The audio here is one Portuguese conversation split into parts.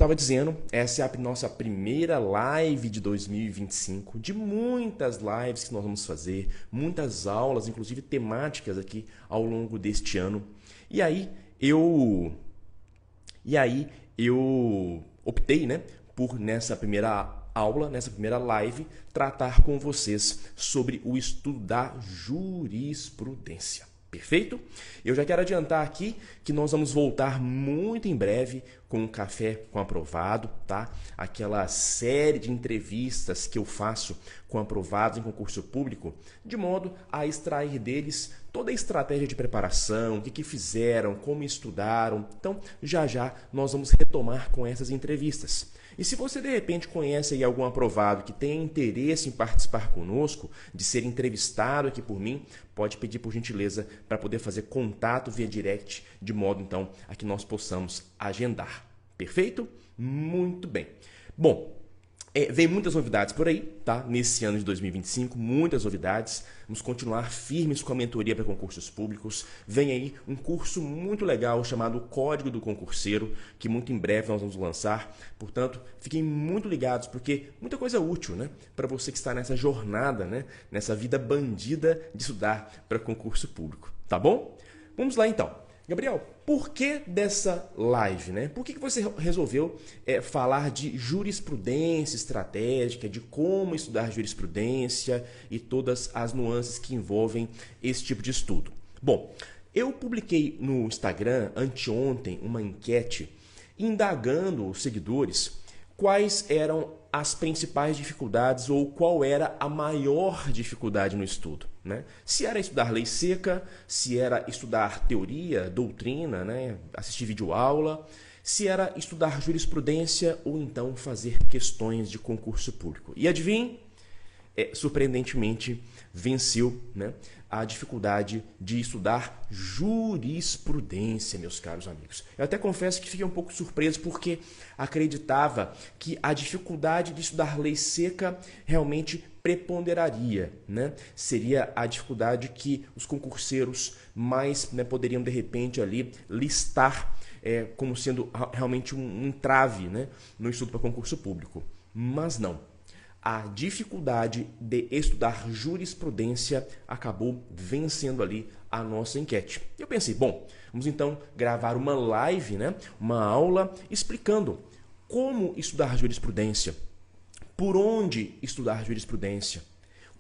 estava dizendo, essa é a nossa primeira live de 2025, de muitas lives que nós vamos fazer, muitas aulas, inclusive temáticas aqui ao longo deste ano. E aí eu optei, né, por nessa primeira aula, nessa primeira live, tratar com vocês sobre o estudo da jurisprudência. Perfeito? Eu já quero adiantar aqui que nós vamos voltar muito em breve com um café com aprovado, tá? Aquela série de entrevistas que eu faço com aprovados em concurso público, de modo a extrair deles toda a estratégia de preparação, o que fizeram, como estudaram. Então, já nós vamos retomar com essas entrevistas. E se você de repente conhece aí algum aprovado que tenha interesse em participar conosco, de ser entrevistado aqui por mim, pode pedir por gentileza para poder fazer contato via direct, de modo então a que nós possamos agendar. Perfeito? Muito bem. Bom, vem muitas novidades por aí, tá? Nesse ano de 2025, muitas novidades. Vamos continuar firmes com a mentoria para concursos públicos. Vem aí um curso muito legal chamado Código do Concurseiro, que muito em breve nós vamos lançar. Portanto, fiquem muito ligados, porque muita coisa útil, né? Para você que está nessa jornada, né? Nessa vida bandida de estudar para concurso público. Tá bom? Vamos lá então. Gabriel, por que dessa live, né? Por que você resolveu falar de jurisprudência estratégica, de como estudar jurisprudência e todas as nuances que envolvem esse tipo de estudo? Bom, eu publiquei no Instagram anteontem uma enquete indagando os seguidores quais eram as principais dificuldades ou qual era a maior dificuldade no estudo, né? Se era estudar lei seca, se era estudar teoria, doutrina, né? Assistir videoaula, se era estudar jurisprudência ou então fazer questões de concurso público. E adivinhe? Surpreendentemente, venceu, né, a dificuldade de estudar jurisprudência, meus caros amigos. Eu até confesso que fiquei um pouco surpreso porque acreditava que a dificuldade de estudar lei seca realmente preponderaria, né? Seria a dificuldade que os concurseiros mais, né, poderiam de repente ali listar como sendo realmente um entrave, né, no estudo para concurso público. Mas não. A dificuldade de estudar jurisprudência acabou vencendo ali a nossa enquete. Eu pensei, bom, vamos então gravar uma live, né? Uma aula explicando como estudar jurisprudência, por onde estudar jurisprudência,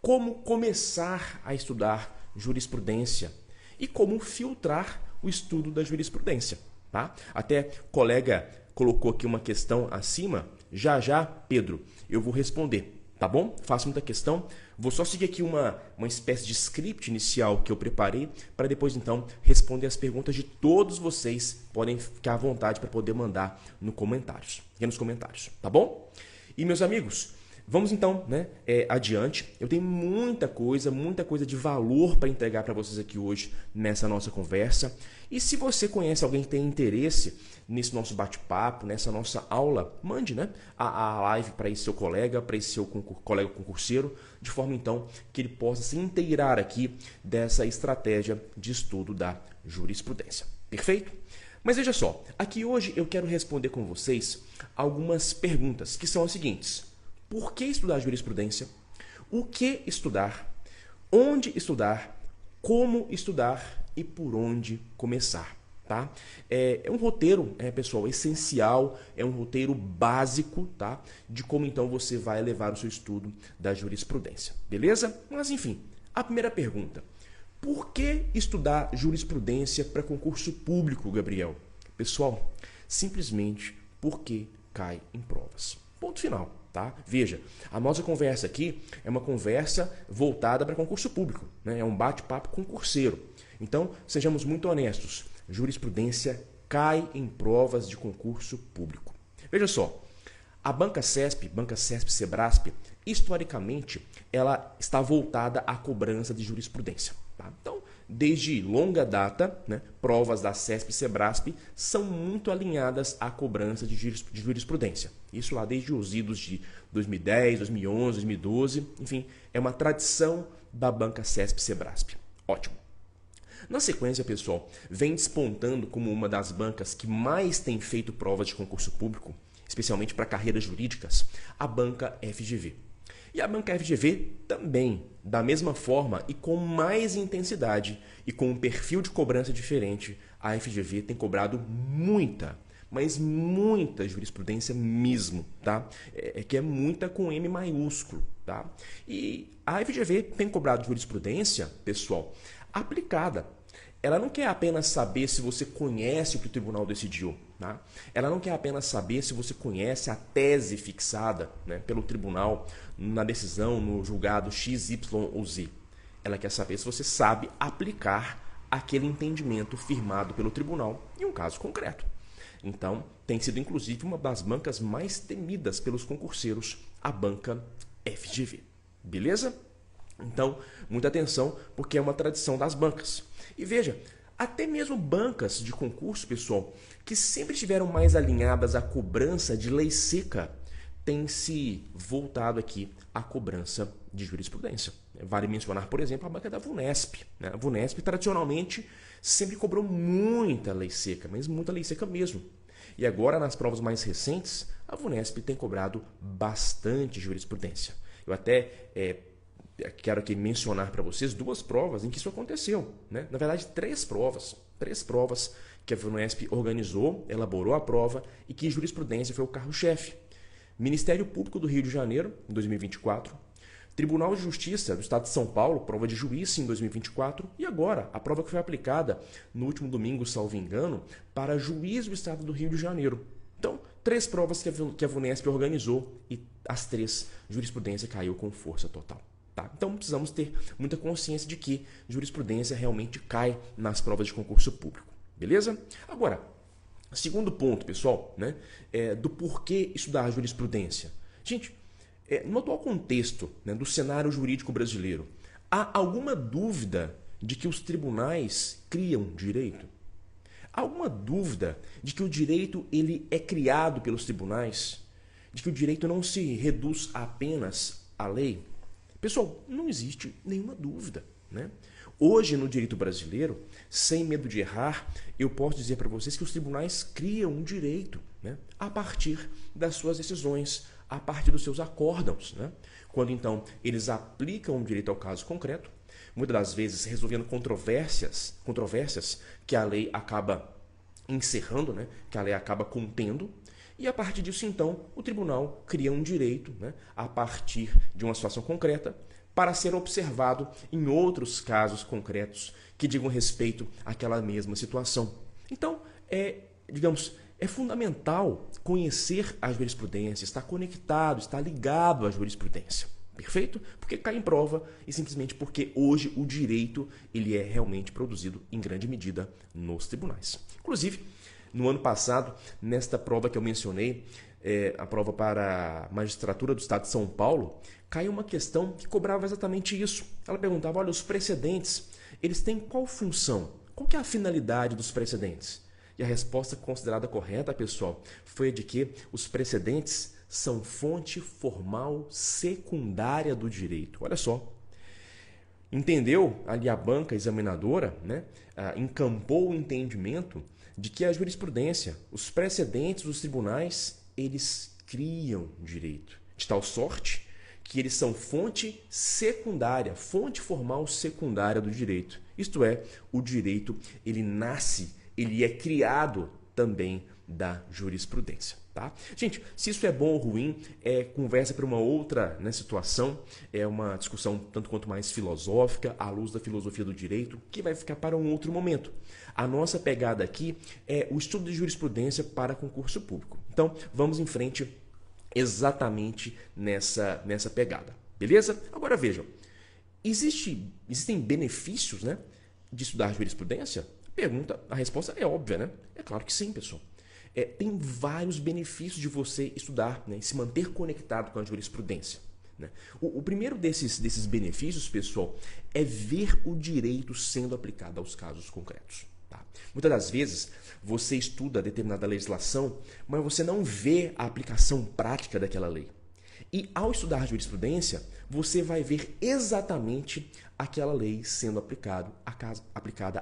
como começar a estudar jurisprudência e como filtrar o estudo da jurisprudência. Tá? Até colega colocou aqui uma questão acima. Já, Pedro, eu vou responder, tá bom? Faço muita questão. Vou só seguir aqui uma espécie de script inicial que eu preparei para depois, então, responder as perguntas de todos vocês. Podem ficar à vontade para poder mandar nos comentários, tá bom? E, meus amigos, vamos então, né, adiante. Eu tenho muita coisa de valor para entregar para vocês aqui hoje nessa nossa conversa. E se você conhece alguém que tem interesse nesse nosso bate-papo, nessa nossa aula, mande, né, a live para esse seu colega, para esse seu colega concurseiro, de forma então que ele possa se inteirar aqui dessa estratégia de estudo da jurisprudência. Perfeito? Mas veja só, aqui hoje eu quero responder com vocês algumas perguntas que são as seguintes. Por que estudar jurisprudência? O que estudar? Onde estudar? Como estudar? E por onde começar? Tá? É um roteiro, pessoal, essencial, é um roteiro básico, tá? De como então você vai levar o seu estudo da jurisprudência. Beleza? Mas enfim, a primeira pergunta. Por que estudar jurisprudência para concurso público, Gabriel? Pessoal, simplesmente porque cai em provas. Ponto final. Tá? Veja, a nossa conversa aqui é uma conversa voltada para concurso público, né? É um bate-papo concurseiro. Então, sejamos muito honestos, jurisprudência cai em provas de concurso público. Veja só, a Banca CESP-Sebrasp, historicamente, ela está voltada à cobrança de jurisprudência. Tá? Então, desde longa data, né, provas da CESP-Sebrasp são muito alinhadas à cobrança de jurisprudência. Isso lá desde os idos de 2010, 2011, 2012, enfim, é uma tradição da Banca CESP-Sebrasp. Ótimo. Na sequência, pessoal, vem despontando como uma das bancas que mais tem feito provas de concurso público, especialmente para carreiras jurídicas? A banca FGV. E a banca FGV também, da mesma forma e com mais intensidade e com um perfil de cobrança diferente, a FGV tem cobrado muita, mas muita jurisprudência mesmo, tá? Que é muita com M maiúsculo, tá? E a FGV tem cobrado jurisprudência, pessoal, aplicada. Ela não quer apenas saber se você conhece o que o tribunal decidiu, tá? Ela não quer apenas saber se você conhece a tese fixada, né, pelo tribunal na decisão, no julgado X, Y ou Z. Ela quer saber se você sabe aplicar aquele entendimento firmado pelo tribunal em um caso concreto. Então, tem sido inclusive uma das bancas mais temidas pelos concurseiros, a banca FGV. Beleza? Então, muita atenção, porque é uma tradição das bancas. E veja, até mesmo bancas de concurso, pessoal, que sempre estiveram mais alinhadas à cobrança de lei seca, têm se voltado aqui à cobrança de jurisprudência. Vale mencionar, por exemplo, a banca da VUNESP. A VUNESP, tradicionalmente, sempre cobrou muita lei seca, mas muita lei seca mesmo. E agora, nas provas mais recentes, a VUNESP tem cobrado bastante jurisprudência. Eu até quero aqui mencionar para vocês 2 provas em que isso aconteceu, né? Na verdade, 3 provas. 3 provas que a VUNESP organizou, elaborou a prova e que jurisprudência foi o carro-chefe. Ministério Público do Rio de Janeiro, em 2024. Tribunal de Justiça do Estado de São Paulo, prova de juiz em 2024. E agora, a prova que foi aplicada no último domingo, salvo engano, para juiz do Estado do Rio de Janeiro. Então, 3 provas que a VUNESP organizou e as 3, jurisprudência caiu com força total. Tá? Então, precisamos ter muita consciência de que jurisprudência realmente cai nas provas de concurso público. Beleza? Agora, segundo ponto, pessoal, né, do porquê estudar jurisprudência. Gente, no atual contexto, né, do cenário jurídico brasileiro, há alguma dúvida de que os tribunais criam direito? Há alguma dúvida de que o direito ele é criado pelos tribunais? De que o direito não se reduz apenas à lei? Pessoal, não existe nenhuma dúvida, né? Hoje, no direito brasileiro, sem medo de errar, eu posso dizer para vocês que os tribunais criam um direito, né, a partir das suas decisões, a partir dos seus acórdãos, né? Quando, então, eles aplicam o direito ao caso concreto, muitas das vezes resolvendo controvérsias que a lei acaba encerrando, né, que a lei acaba contendo. E a partir disso, então, o tribunal cria um direito, né, a partir de uma situação concreta para ser observado em outros casos concretos que digam respeito àquela mesma situação. Então, é fundamental conhecer a jurisprudência, estar conectado, estar ligado à jurisprudência. Perfeito? Porque cai em prova e simplesmente porque hoje o direito ele é realmente produzido em grande medida nos tribunais. Inclusive, no ano passado, nesta prova que eu mencionei, a prova para a magistratura do Estado de São Paulo, caiu uma questão que cobrava exatamente isso. Ela perguntava, olha, os precedentes, eles têm qual função? Qual que é a finalidade dos precedentes? E a resposta considerada correta, pessoal, foi a de que os precedentes são fonte formal secundária do direito. Olha só. Entendeu ali a banca examinadora, né, encampou o entendimento de que a jurisprudência, os precedentes dos tribunais, eles criam direito. De tal sorte que eles são fonte secundária, fonte formal secundária do direito. Isto é, o direito, ele nasce, ele é criado também da jurisprudência. Tá? Gente, se isso é bom ou ruim, conversa para uma outra, né, situação, é uma discussão tanto quanto mais filosófica, à luz da filosofia do direito, que vai ficar para um outro momento. A nossa pegada aqui é o estudo de jurisprudência para concurso público. Então, vamos em frente exatamente nessa pegada. Beleza? Agora vejam, existem benefícios, né, de estudar jurisprudência? A resposta é óbvia, né? É claro que sim, pessoal. Tem vários benefícios de você estudar, né, e se manter conectado com a jurisprudência. Né? O primeiro desses benefícios, pessoal, é ver o direito sendo aplicado aos casos concretos. Tá? Muitas das vezes você estuda determinada legislação, mas você não vê a aplicação prática daquela lei. E ao estudar jurisprudência, você vai ver exatamente aquela lei sendo aplicada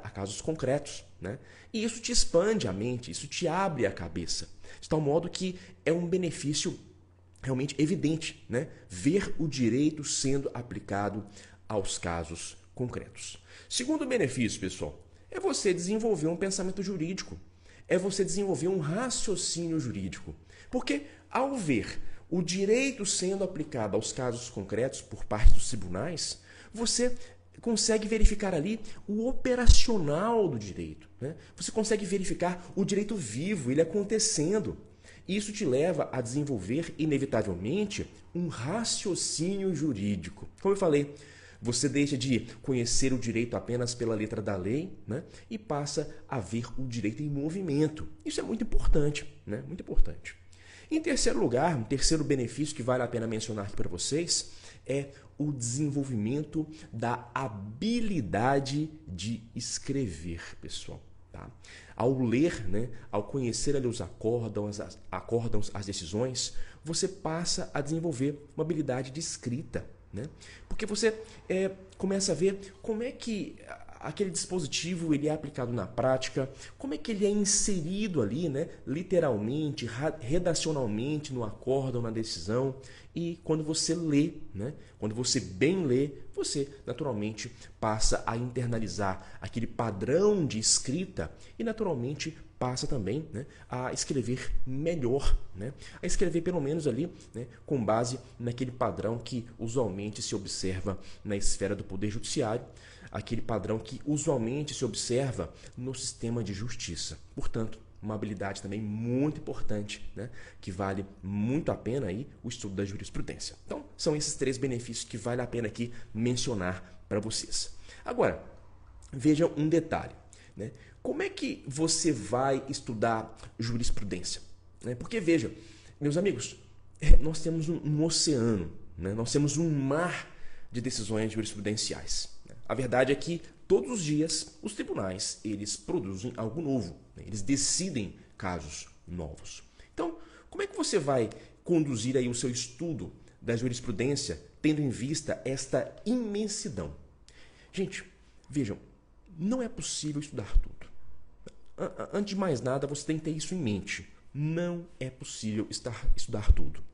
a casos concretos. Né? E isso te expande a mente, isso te abre a cabeça. De tal modo que é um benefício realmente evidente, né? Ver o direito sendo aplicado aos casos concretos. Segundo benefício, pessoal, é você desenvolver um pensamento jurídico, é você desenvolver um raciocínio jurídico. Porque ao ver o direito sendo aplicado aos casos concretos por parte dos tribunais, você consegue verificar ali o operacional do direito, né? Você consegue verificar o direito vivo, ele acontecendo. Isso te leva a desenvolver, inevitavelmente, um raciocínio jurídico. Como eu falei, você deixa de conhecer o direito apenas pela letra da lei, né? E passa a ver o direito em movimento. Isso é muito importante, né? Muito importante. Em terceiro lugar, um terceiro benefício que vale a pena mencionar aqui para vocês é o desenvolvimento da habilidade de escrever, pessoal. Tá? Ao ler, né, ao conhecer ali os acórdãos, as decisões, você passa a desenvolver uma habilidade de escrita, né? Porque você começa a ver como é que aquele dispositivo ele é aplicado na prática, como é que ele é inserido ali, né, literalmente, redacionalmente no acórdão, na decisão. E quando você lê, né, quando você bem lê, você naturalmente passa a internalizar aquele padrão de escrita e naturalmente passa também, né, a escrever melhor, né, a escrever pelo menos ali, né, com base naquele padrão que usualmente se observa na esfera do Poder Judiciário, aquele padrão que usualmente se observa no sistema de justiça. Portanto, uma habilidade também muito importante, né, que vale muito a pena aí o estudo da jurisprudência. Então, são esses três benefícios que vale a pena aqui mencionar para vocês. Agora, vejam um detalhe, né? Como é que você vai estudar jurisprudência? Porque, veja, meus amigos, nós temos um oceano, né? Nós temos um mar de decisões jurisprudenciais. A verdade é que todos os dias os tribunais eles produzem algo novo, né? Eles decidem casos novos. Então, como é que você vai conduzir aí o seu estudo da jurisprudência tendo em vista esta imensidão? Gente, vejam, não é possível estudar tudo. Antes de mais nada, você tem que ter isso em mente. Não é possível estudar tudo.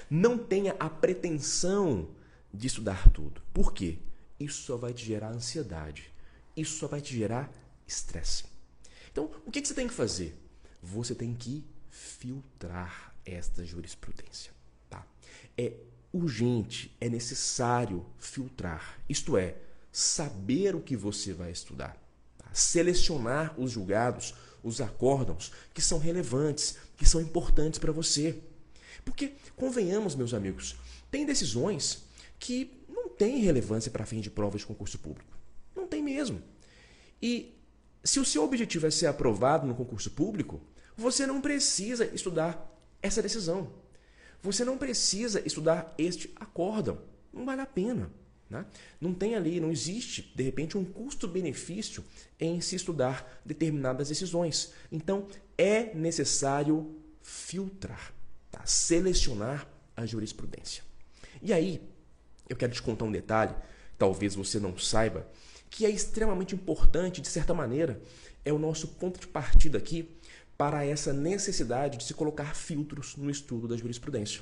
Não tenha a pretensão de estudar tudo. Por quê? Isso só vai te gerar ansiedade. Isso só vai te gerar estresse. Então, o que você tem que fazer? Você tem que filtrar esta jurisprudência. Tá? É urgente, é necessário filtrar. Isto é, saber o que você vai estudar. Tá? Selecionar os julgados, os acórdãos que são relevantes, que são importantes para você. Porque, convenhamos, meus amigos, tem decisões que não têm relevância para fim de prova de concurso público. Não tem mesmo. E se o seu objetivo é ser aprovado no concurso público, você não precisa estudar essa decisão. Você não precisa estudar este acórdão. Não vale a pena. Né? Não tem ali, não existe, de repente, um custo-benefício em se estudar determinadas decisões. Então, é necessário filtrar, tá? Selecionar a jurisprudência. E aí, eu quero te contar um detalhe, talvez você não saiba, que é extremamente importante, de certa maneira, é o nosso ponto de partida aqui para essa necessidade de se colocar filtros no estudo da jurisprudência.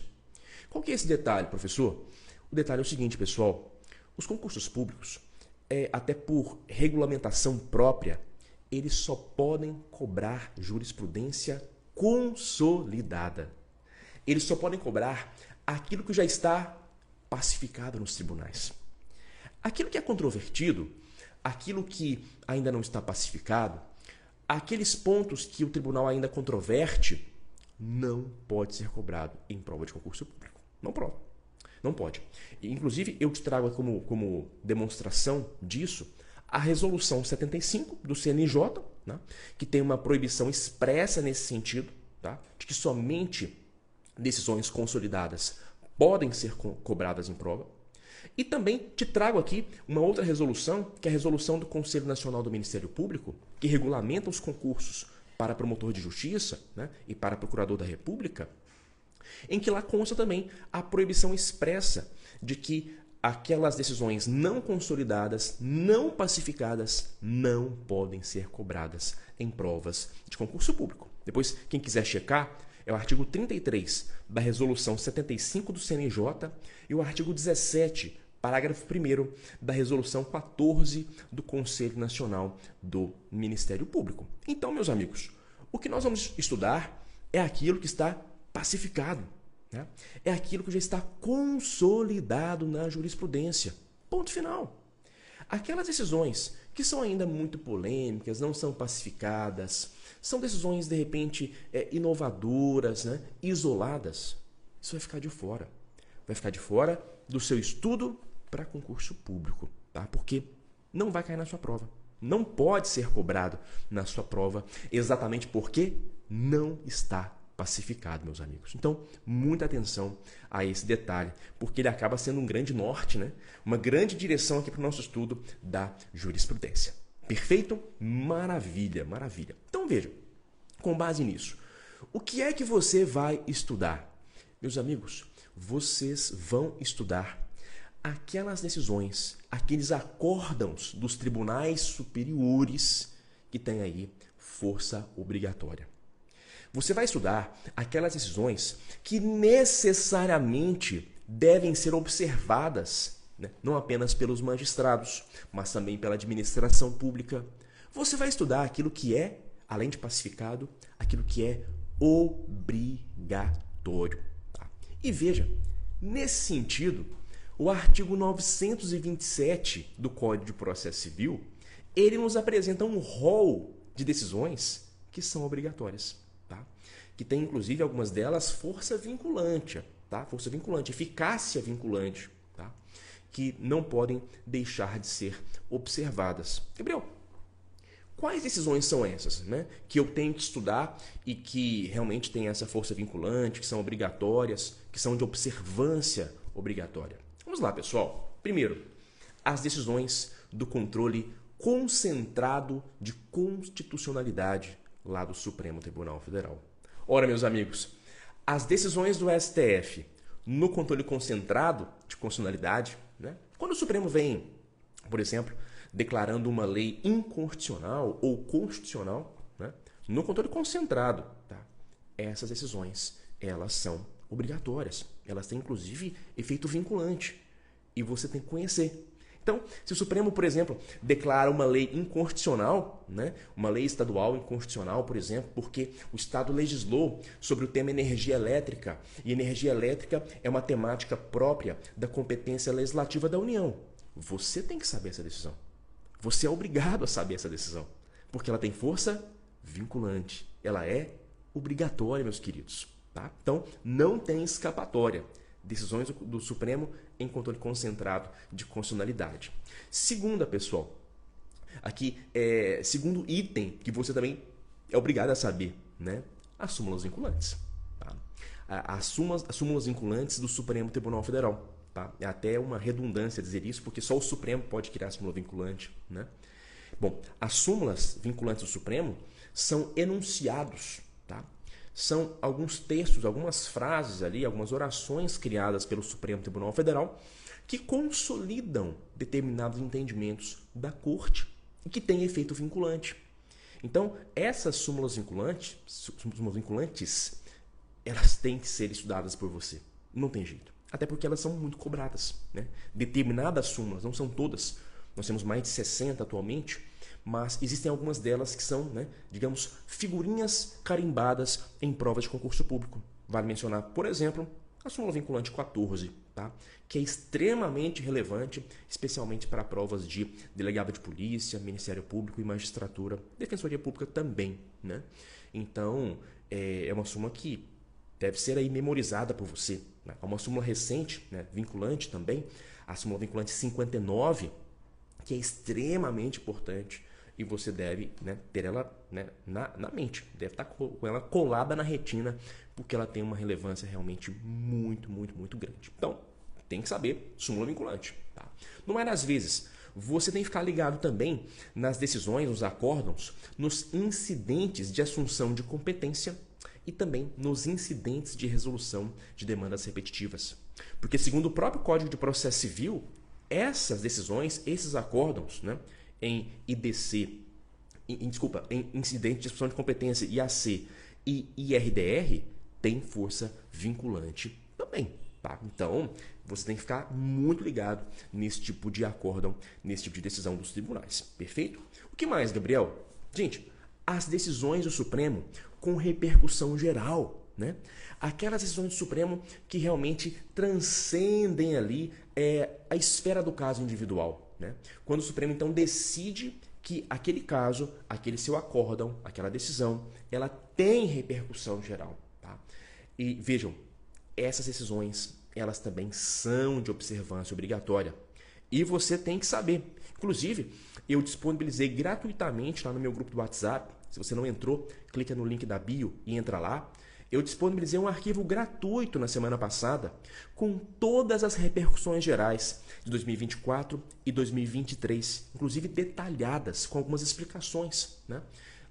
Qual que é esse detalhe, professor? O detalhe é o seguinte, pessoal. Os concursos públicos, até por regulamentação própria, eles só podem cobrar jurisprudência consolidada. Eles só podem cobrar aquilo que já está pacificado nos tribunais. Aquilo que é controvertido, aquilo que ainda não está pacificado, aqueles pontos que o tribunal ainda controverte, não pode ser cobrado em prova de concurso público. Não pode. Inclusive, eu te trago como demonstração disso a Resolução 75 do CNJ, né, que tem uma proibição expressa nesse sentido, tá, de que somente decisões consolidadas podem ser cobradas em prova. E também te trago aqui uma outra resolução, que é a resolução do Conselho Nacional do Ministério Público, que regulamenta os concursos para promotor de justiça, né, e para procurador da República, em que lá consta também a proibição expressa de que aquelas decisões não consolidadas, não pacificadas, não podem ser cobradas em provas de concurso público. Depois, quem quiser checar, É o artigo 33 da Resolução 75 do CNJ e o artigo 17, parágrafo 1º da Resolução 14 do Conselho Nacional do Ministério Público. Então, meus amigos, o que nós vamos estudar é aquilo que está pacificado, né? É aquilo que já está consolidado na jurisprudência. Ponto final. Aquelas decisões que são ainda muito polêmicas, não são pacificadas, são decisões, de repente, inovadoras, né? Isoladas, isso vai ficar de fora. Vai ficar de fora do seu estudo para concurso público, tá? Porque não vai cair na sua prova. Não pode ser cobrado na sua prova, exatamente porque não está pacificado, meus amigos. Então, muita atenção a esse detalhe, porque ele acaba sendo um grande norte, né? Uma grande direção aqui para o nosso estudo da jurisprudência. Perfeito? Maravilha, maravilha. Então, veja, com base nisso, o que é que você vai estudar? Meus amigos, vocês vão estudar aquelas decisões, aqueles acórdãos dos tribunais superiores que têm aí força obrigatória. Você vai estudar aquelas decisões que necessariamente devem ser observadas, né? Não apenas pelos magistrados, mas também pela administração pública. Você vai estudar aquilo que é, além de pacificado, aquilo que é obrigatório. Tá? E veja, nesse sentido, o artigo 927 do Código de Processo Civil, ele nos apresenta um rol de decisões que são obrigatórias. Que tem, inclusive, algumas delas força vinculante, tá? Força vinculante, eficácia vinculante, tá? Que não podem deixar de ser observadas. Gabriel, quais decisões são essas, né? Que eu tenho que estudar e que realmente têm essa força vinculante, que são obrigatórias, que são de observância obrigatória? Vamos lá, pessoal. Primeiro, as decisões do controle concentrado de constitucionalidade lá do Supremo Tribunal Federal. Ora, meus amigos, as decisões do STF no controle concentrado de constitucionalidade, né? Quando o Supremo vem, por exemplo, declarando uma lei inconstitucional ou constitucional, né? No controle concentrado, tá? Essas decisões, elas são obrigatórias. Elas têm, inclusive, efeito vinculante. E você tem que conhecer. Então, se o Supremo, por exemplo, declara uma lei inconstitucional, né? Uma lei estadual inconstitucional, por exemplo, porque o Estado legislou sobre o tema energia elétrica, e energia elétrica é uma temática própria da competência legislativa da União. Você tem que saber essa decisão. Você é obrigado a saber essa decisão, porque ela tem força vinculante. Ela é obrigatória, meus queridos. Tá? Então, não tem escapatória. Decisões do Supremo em controle concentrado de constitucionalidade. Segunda, pessoal, aqui segundo item que você também é obrigado a saber, né? As súmulas vinculantes. Tá? As súmulas vinculantes do Supremo Tribunal Federal. Tá? É até uma redundância dizer isso, porque só o Supremo pode criar súmula vinculante, né? Bom, as súmulas vinculantes do Supremo são enunciados, tá? São alguns textos, algumas frases ali, algumas orações criadas pelo Supremo Tribunal Federal que consolidam determinados entendimentos da Corte e que têm efeito vinculante. Então, essas súmulas vinculantes, elas têm que ser estudadas por você. Não tem jeito. Até porque elas são muito cobradas, né? Determinadas súmulas, não são todas. Nós temos mais de 60 atualmente, mas existem algumas delas que são, né, digamos, figurinhas carimbadas em provas de concurso público. Vale mencionar, por exemplo, a súmula vinculante 14, tá? Que é extremamente relevante, especialmente para provas de delegado de polícia, Ministério Público e magistratura, Defensoria Pública também, né? Então, é uma súmula que deve ser aí memorizada por você, né? Há uma súmula recente, né, vinculante também, a súmula vinculante 59, que é extremamente importante e você deve, né, ter ela, né, na mente, deve estar com ela colada na retina, porque ela tem uma relevância realmente muito, muito, muito grande. Então, tem que saber súmula vinculante. Tá? No mais das vezes, você tem que ficar ligado também nas decisões, nos acórdãos, nos incidentes de assunção de competência e também nos incidentes de resolução de demandas repetitivas. Porque, segundo o próprio Código de Processo Civil, essas decisões, esses acórdãos, né, em IDC, em incidente de discussão de competência, IAC e IRDR, tem força vinculante também. Tá? Então, você tem que ficar muito ligado nesse tipo de acórdão, nesse tipo de decisão dos tribunais. Perfeito? O que mais, Gabriel? Gente, as decisões do Supremo com repercussão geral, né? Aquelas decisões do Supremo que realmente transcendem ali a esfera do caso individual, né? Quando o Supremo, então, decide que aquele caso, aquele seu acórdão, aquela decisão, ela tem repercussão geral. Tá? E vejam, essas decisões, elas também são de observância obrigatória. E você tem que saber. Inclusive, eu disponibilizei gratuitamente lá no meu grupo do WhatsApp. Se você não entrou, clica no link da bio e entra lá. Eu disponibilizei um arquivo gratuito na semana passada com todas as repercussões gerais de 2024 e 2023, inclusive detalhadas, com algumas explicações, né?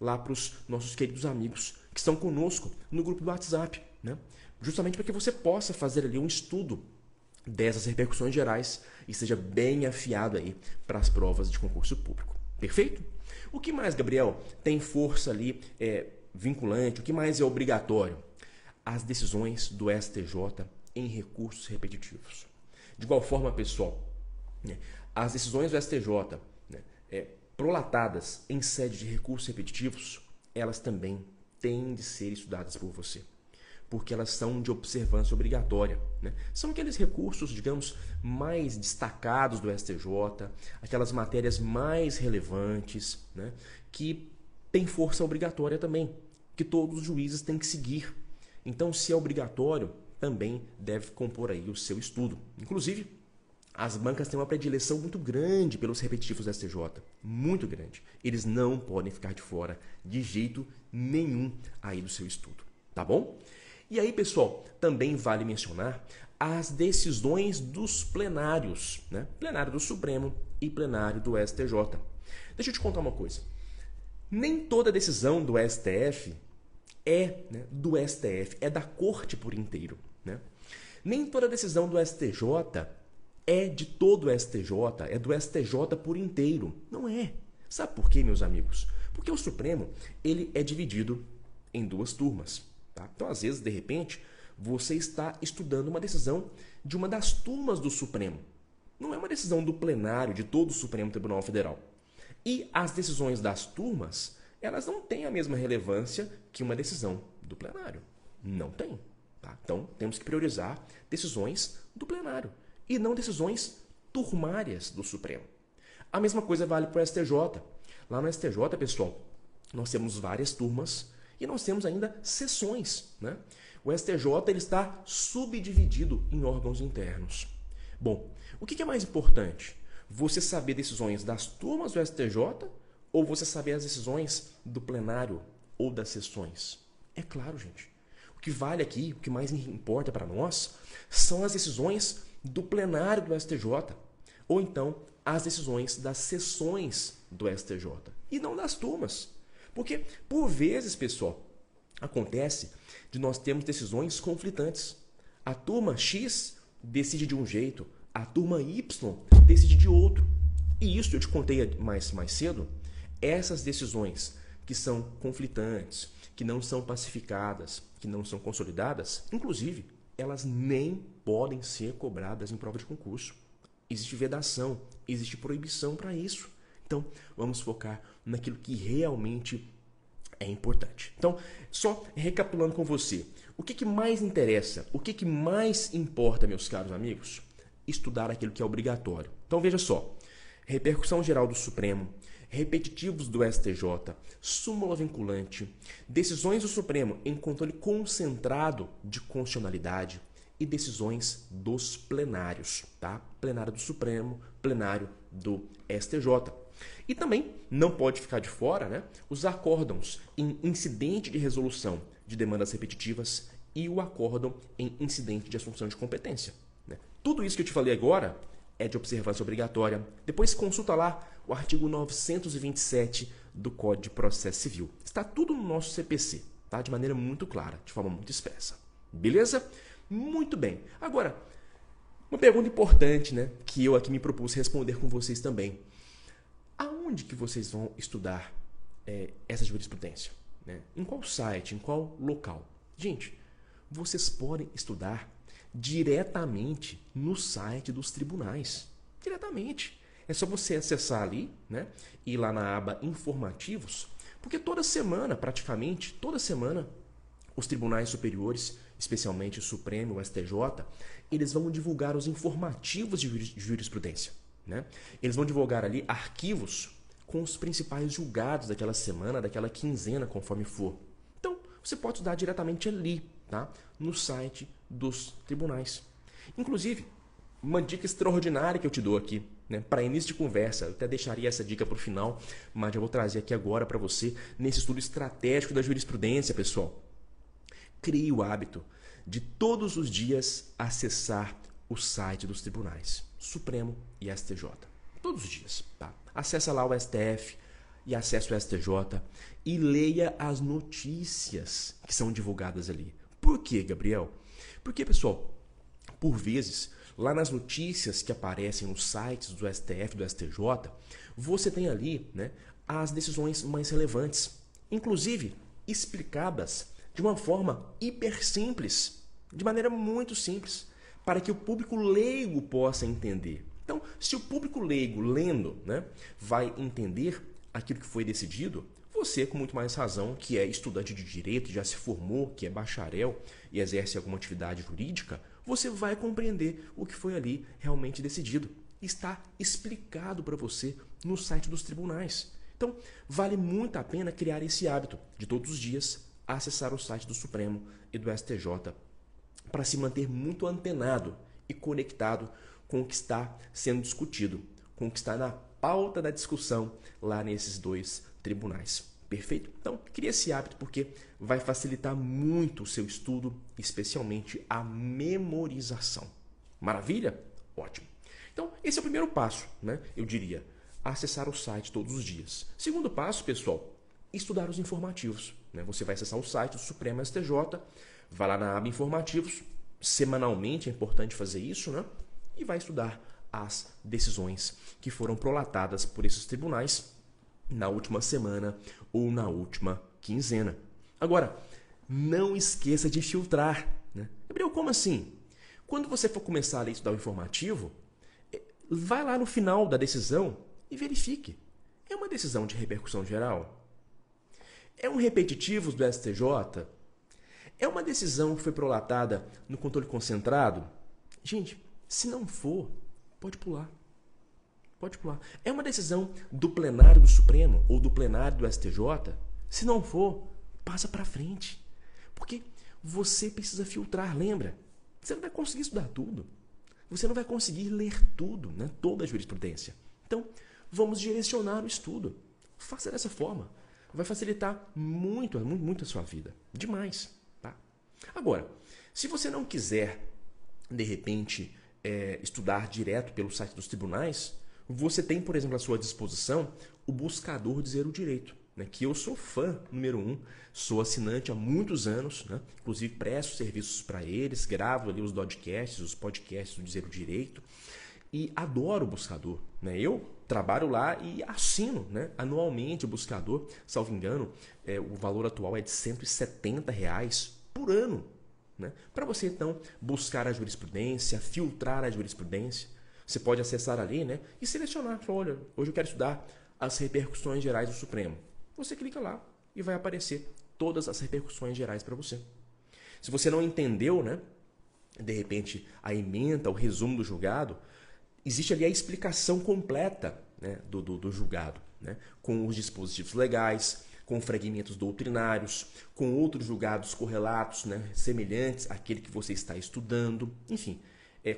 Lá para os nossos queridos amigos que estão conosco no grupo do WhatsApp, né? Justamente para que você possa fazer ali um estudo dessas repercussões gerais e seja bem afiado aí para as provas de concurso público. Perfeito? O que mais, Gabriel, tem força ali vinculante? O que mais é obrigatório? As decisões do STJ em recursos repetitivos. De igual forma, pessoal, as decisões do STJ prolatadas em sede de recursos repetitivos, elas também têm de ser estudadas por você, porque elas são de observância obrigatória. Né? São aqueles recursos, digamos, mais destacados do STJ, aquelas matérias mais relevantes, né? Que têm força obrigatória também, que todos os juízes têm que seguir. Então, se é obrigatório, também deve compor aí o seu estudo. Inclusive, as bancas têm uma predileção muito grande pelos repetitivos do STJ, muito grande. Eles não podem ficar de fora de jeito nenhum aí do seu estudo, tá bom? E aí, pessoal, também vale mencionar as decisões dos plenários, né? Plenário do Supremo e plenário do STJ. Deixa eu te contar uma coisa. Nem toda decisão do STF do STF, é da corte por inteiro. Né? Nem toda decisão do STJ é de todo o STJ, é do STJ por inteiro. Não é. Sabe por quê, meus amigos? Porque o Supremo ele é dividido em duas turmas. Tá? Então, às vezes, de repente, você está estudando uma decisão de uma das turmas do Supremo. Não é uma decisão do plenário de todo o Supremo Tribunal Federal. E as decisões das turmas, elas não têm a mesma relevância que uma decisão do plenário. Não tem. Tá? Então, temos que priorizar decisões do plenário e não decisões turmárias do Supremo. A mesma coisa vale para o STJ. Lá no STJ, pessoal, nós temos várias turmas e nós temos ainda sessões. Né? O STJ ele está subdividido em órgãos internos. Bom, o que é mais importante? Você saber decisões das turmas do STJ ou você saber as decisões do plenário ou das sessões? É claro, gente. O que vale aqui, o que mais importa para nós, são as decisões do plenário do STJ. Ou então, as decisões das sessões do STJ. E não das turmas. Porque, por vezes, pessoal, acontece de nós termos decisões conflitantes. A turma X decide de um jeito, a turma Y decide de outro. E isso eu te contei mais cedo. Essas decisões que são conflitantes, que não são pacificadas, que não são consolidadas, inclusive, elas nem podem ser cobradas em prova de concurso. Existe vedação, existe proibição para isso. Então, vamos focar naquilo que realmente é importante. Então, só recapitulando com você, o que mais interessa, o que mais importa, meus caros amigos? Estudar aquilo que é obrigatório. Então, veja só, repercussão geral do Supremo, repetitivos do STJ, súmula vinculante, decisões do Supremo em controle concentrado de constitucionalidade e decisões dos plenários, tá? Plenário do Supremo, plenário do STJ. E também não pode ficar de fora, né, os acórdãos em incidente de resolução de demandas repetitivas e o acórdão em incidente de assunção de competência. Né? Tudo isso que eu te falei agora é de observância obrigatória. Depois consulta lá o artigo 927 do Código de Processo Civil. Está tudo no nosso CPC, tá? De maneira muito clara, de forma muito expressa. Beleza? Muito bem. Agora, uma pergunta importante, né, que eu aqui me propus responder com vocês também. Aonde que vocês vão estudar essa jurisprudência? Né? Em qual site? Em qual local? Gente, vocês podem estudar diretamente no site dos tribunais. Diretamente. É só você acessar ali, né? Ir lá na aba Informativos, porque toda semana, praticamente, toda semana, os tribunais superiores, especialmente o Supremo, o STJ, eles vão divulgar os informativos de jurisprudência, né? Eles vão divulgar ali arquivos com os principais julgados daquela semana, daquela quinzena, conforme for. Então, você pode estudar diretamente ali, tá? No site dos tribunais. Inclusive, uma dica extraordinária que eu te dou aqui, né, para início de conversa, eu até deixaria essa dica para o final, mas eu vou trazer aqui agora para você, nesse estudo estratégico da jurisprudência, pessoal. Crie o hábito de todos os dias acessar o site dos tribunais, Supremo e STJ. Todos os dias, tá? Acessa lá o STF e acesse o STJ e leia as notícias que são divulgadas ali. Por quê, Gabriel? Porque, pessoal, por vezes, lá nas notícias que aparecem nos sites do STF e do STJ, você tem ali, né, as decisões mais relevantes, inclusive explicadas de uma forma hiper simples, de maneira muito simples, para que o público leigo possa entender. Então, se o público leigo lendo, né, vai entender aquilo que foi decidido, você, com muito mais razão, que é estudante de direito, já se formou, que é bacharel e exerce alguma atividade jurídica, você vai compreender o que foi ali realmente decidido. Está explicado para você no site dos tribunais. Então, vale muito a pena criar esse hábito de todos os dias acessar o site do Supremo e do STJ para se manter muito antenado e conectado com o que está sendo discutido, com o que está na pauta da discussão lá nesses dois tribunais. Perfeito? Então, crie esse hábito porque vai facilitar muito o seu estudo, especialmente a memorização. Maravilha? Ótimo. Então, esse é o primeiro passo, né? Eu diria, acessar o site todos os dias. Segundo passo, pessoal, estudar os informativos, né? Você vai acessar o site do Supremo STJ, vai lá na aba Informativos, semanalmente é importante fazer isso, né? E vai estudar as decisões que foram prolatadas por esses tribunais na última semana ou na última quinzena. Agora, não esqueça de filtrar, né? Gabriel, como assim? Quando você for começar a estudar o informativo, vai lá no final da decisão e verifique. É uma decisão de repercussão geral? É um repetitivo do STJ? É uma decisão que foi prolatada no controle concentrado? Gente, se não for, pode pular. Pode pular. É uma decisão do plenário do Supremo ou do plenário do STJ? Se não for, passa para frente. Porque você precisa filtrar, lembra? Você não vai conseguir estudar tudo. Você não vai conseguir ler tudo, né? Toda a jurisprudência. Então, vamos direcionar o estudo. Faça dessa forma. Vai facilitar muito, muito a sua vida. Demais. Tá? Agora, se você não quiser, de repente, estudar direto pelo site dos tribunais, você tem, por exemplo, à sua disposição o buscador Dizer o Direito, né? Que eu sou fã número 1, sou assinante há muitos anos, né? Inclusive presto serviços para eles, gravo ali os podcasts do Dizer o Direito e adoro o buscador, né? Eu trabalho lá e assino, né, anualmente o buscador, salvo engano, o valor atual é de R$170 por ano, né? Para você então buscar a jurisprudência, filtrar a jurisprudência. Você pode acessar ali, né, e selecionar. Olha, hoje eu quero estudar as repercussões gerais do Supremo. Você clica lá e vai aparecer todas as repercussões gerais para você. Se você não entendeu, né, de repente, a ementa, o resumo do julgado, existe ali a explicação completa, né, do julgado, né, com os dispositivos legais, com fragmentos doutrinários, com outros julgados correlatos, né, semelhantes àquele que você está estudando, enfim.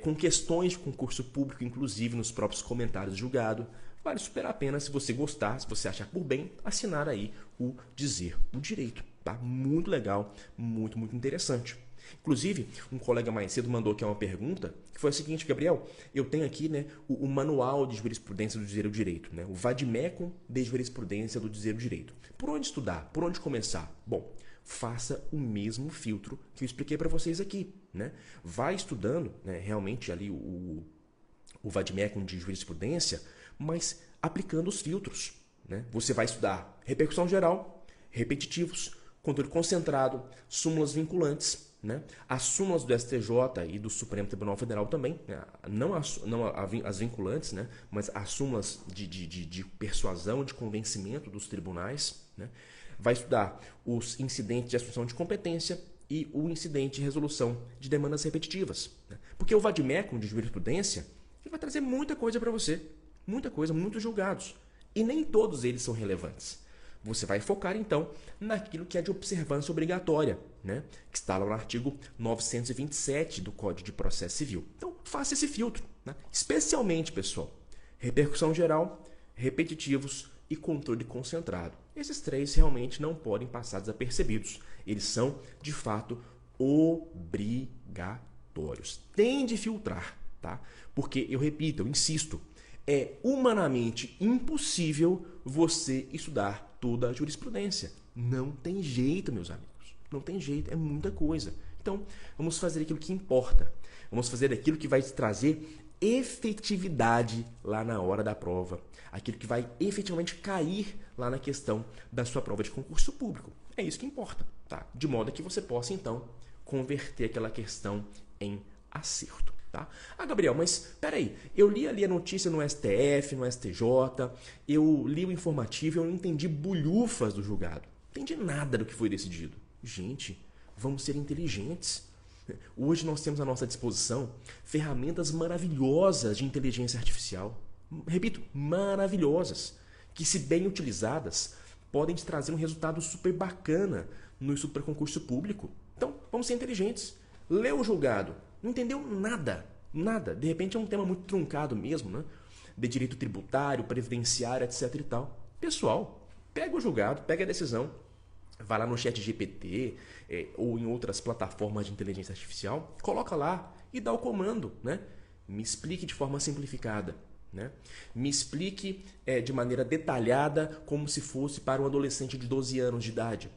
Com questões de concurso público, inclusive nos próprios comentários do julgado. Vale super a pena, se você gostar, se você achar por bem, assinar aí o Dizer o Direito. Tá? Muito legal, muito, muito interessante. Inclusive, um colega mais cedo mandou aqui uma pergunta, que foi a seguinte: Gabriel, eu tenho aqui, né, o manual de jurisprudência do Dizer o Direito, né, o Vademecum de jurisprudência do Dizer o Direito. Por onde estudar? Por onde começar? Bom, faça o mesmo filtro que eu expliquei para vocês aqui, né? Vai estudando, né, realmente ali o Vademecum de jurisprudência, mas aplicando os filtros, né? Você vai estudar repercussão geral, repetitivos, controle concentrado, súmulas vinculantes, né? As súmulas do STJ e do Supremo Tribunal Federal também, né? Não as vinculantes, né? Mas as súmulas de persuasão, de convencimento dos tribunais, né? Vai estudar os incidentes de assunção de competência e o incidente de resolução de demandas repetitivas, né? Porque o vade-mecum de jurisprudência ele vai trazer muita coisa para você, muita coisa, muitos julgados, e nem todos eles são relevantes. Você vai focar, então, naquilo que é de observância obrigatória, né? Que está lá no artigo 927 do Código de Processo Civil. Então, faça esse filtro, né? Especialmente, pessoal, repercussão geral, repetitivos e controle concentrado. Esses três realmente não podem passar desapercebidos. Eles são, de fato, obrigatórios. Tem de filtrar, tá? Porque, eu repito, eu insisto, é humanamente impossível você estudar toda a jurisprudência. Não tem jeito, meus amigos. Não tem jeito, é muita coisa. Então, vamos fazer aquilo que importa. Vamos fazer aquilo que vai te trazer efetividade lá na hora da prova. Aquilo que vai efetivamente cair lá na questão da sua prova de concurso público. É isso que importa, tá? De modo que você possa, então, converter aquela questão em acerto. Tá? Ah, Gabriel, mas peraí, eu li ali a notícia no STF, no STJ, eu li o informativo e eu não entendi bulhufas do julgado. Não entendi nada do que foi decidido. Gente, vamos ser inteligentes. Hoje nós temos à nossa disposição ferramentas maravilhosas de inteligência artificial. Repito, maravilhosas, que se bem utilizadas, podem te trazer um resultado super bacana no estudo para concurso público. Então, vamos ser inteligentes. Lê o julgado. Não entendeu nada, nada. De repente é um tema muito truncado mesmo, né? De direito tributário, previdenciário, etc e tal. Pessoal, pega o julgado, pega a decisão, vai lá no ChatGPT ou em outras plataformas de inteligência artificial, coloca lá e dá o comando, né? Me explique de forma simplificada, né? Me explique de maneira detalhada como se fosse para um adolescente de 12 anos de idade.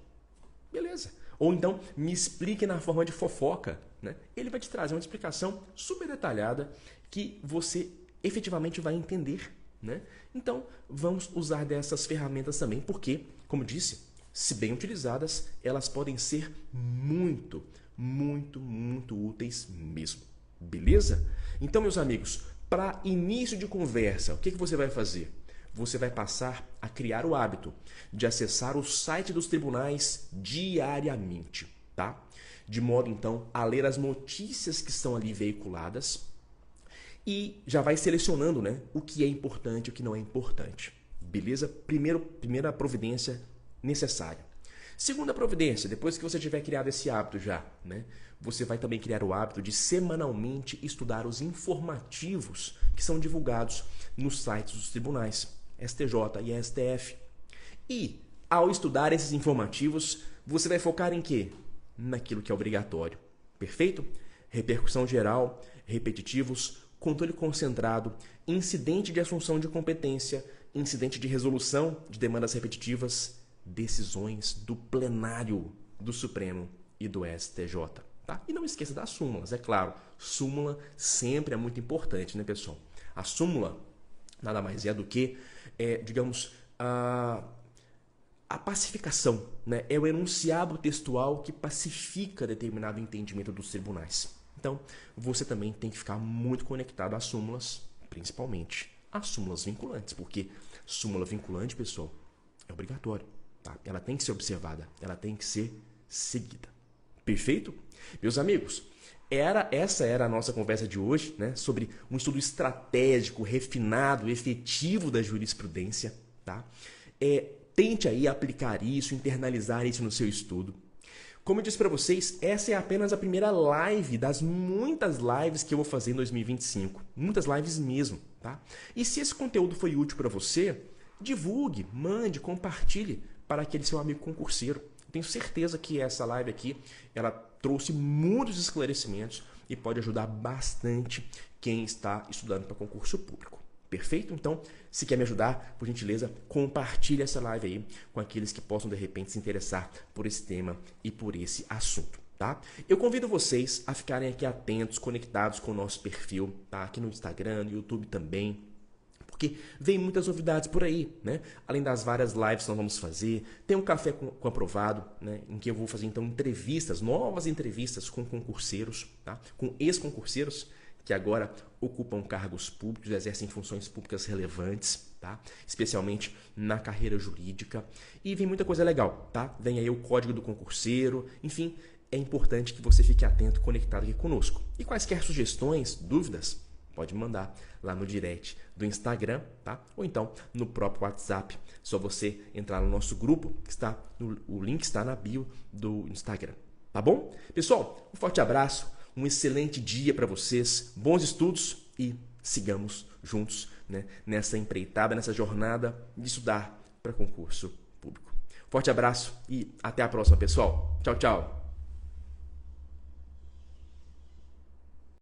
Beleza. Ou então, me explique na forma de fofoca, né? Ele vai te trazer uma explicação super detalhada que você efetivamente vai entender, né? Então, vamos usar dessas ferramentas também, porque, como disse, se bem utilizadas, elas podem ser muito, muito, muito úteis mesmo. Beleza? Então, meus amigos, para início de conversa, o que você vai fazer? Você vai passar a criar o hábito de acessar o site dos tribunais diariamente, tá? De modo, então, a ler as notícias que estão ali veiculadas e já vai selecionando, né, o que é importante e o que não é importante. Beleza? Primeira providência necessária. Segunda providência, depois que você tiver criado esse hábito já, né, você vai também criar o hábito de semanalmente estudar os informativos que são divulgados nos sites dos tribunais, STJ e STF. E, ao estudar esses informativos, você vai focar em quê? Naquilo que é obrigatório. Perfeito? Repercussão geral, repetitivos, controle concentrado, incidente de assunção de competência, incidente de resolução de demandas repetitivas, decisões do plenário do Supremo e do STJ. Tá? E não esqueça das súmulas, é claro. Súmula sempre é muito importante, né, pessoal? A súmula nada mais é do que, digamos, a pacificação, né? É o enunciado textual que pacifica determinado entendimento dos tribunais. Então, você também tem que ficar muito conectado às súmulas, principalmente às súmulas vinculantes, porque súmula vinculante, pessoal, é obrigatório. Tá? Ela tem que ser observada, ela tem que ser seguida. Perfeito? Meus amigos, essa era a nossa conversa de hoje, né, sobre um estudo estratégico, refinado, efetivo da jurisprudência. Tá? Tente aí aplicar isso, internalizar isso no seu estudo. Como eu disse para vocês, essa é apenas a primeira live das muitas lives que eu vou fazer em 2025. Muitas lives mesmo. Tá? E se esse conteúdo foi útil para você, divulgue, mande, compartilhe para aquele seu amigo concurseiro. Tenho certeza que essa live aqui, ela trouxe muitos esclarecimentos e pode ajudar bastante quem está estudando para concurso público. Perfeito? Então, se quer me ajudar, por gentileza, compartilhe essa live aí com aqueles que possam, de repente, se interessar por esse tema e por esse assunto. Tá? Eu convido vocês a ficarem aqui atentos, conectados com o nosso perfil, tá? Aqui no Instagram, no YouTube também, porque vem muitas novidades por aí, né? Além das várias lives que nós vamos fazer, tem um café com aprovado, né? Em que eu vou fazer então entrevistas, novas entrevistas com concurseiros, tá? Com ex-concurseiros que agora ocupam cargos públicos, exercem funções públicas relevantes, tá? Especialmente na carreira jurídica. E vem muita coisa legal, tá? Vem aí o código do concurseiro, enfim, é importante que você fique atento, conectado aqui conosco. E quaisquer sugestões, dúvidas, pode mandar lá no direct do Instagram, tá? Ou então no próprio WhatsApp. Só você entrar no nosso grupo, que está o link está na bio do Instagram, tá bom? Pessoal, um forte abraço, um excelente dia para vocês, bons estudos e sigamos juntos, né, nessa empreitada, nessa jornada de estudar para concurso público. Forte abraço e até a próxima, pessoal. Tchau, tchau.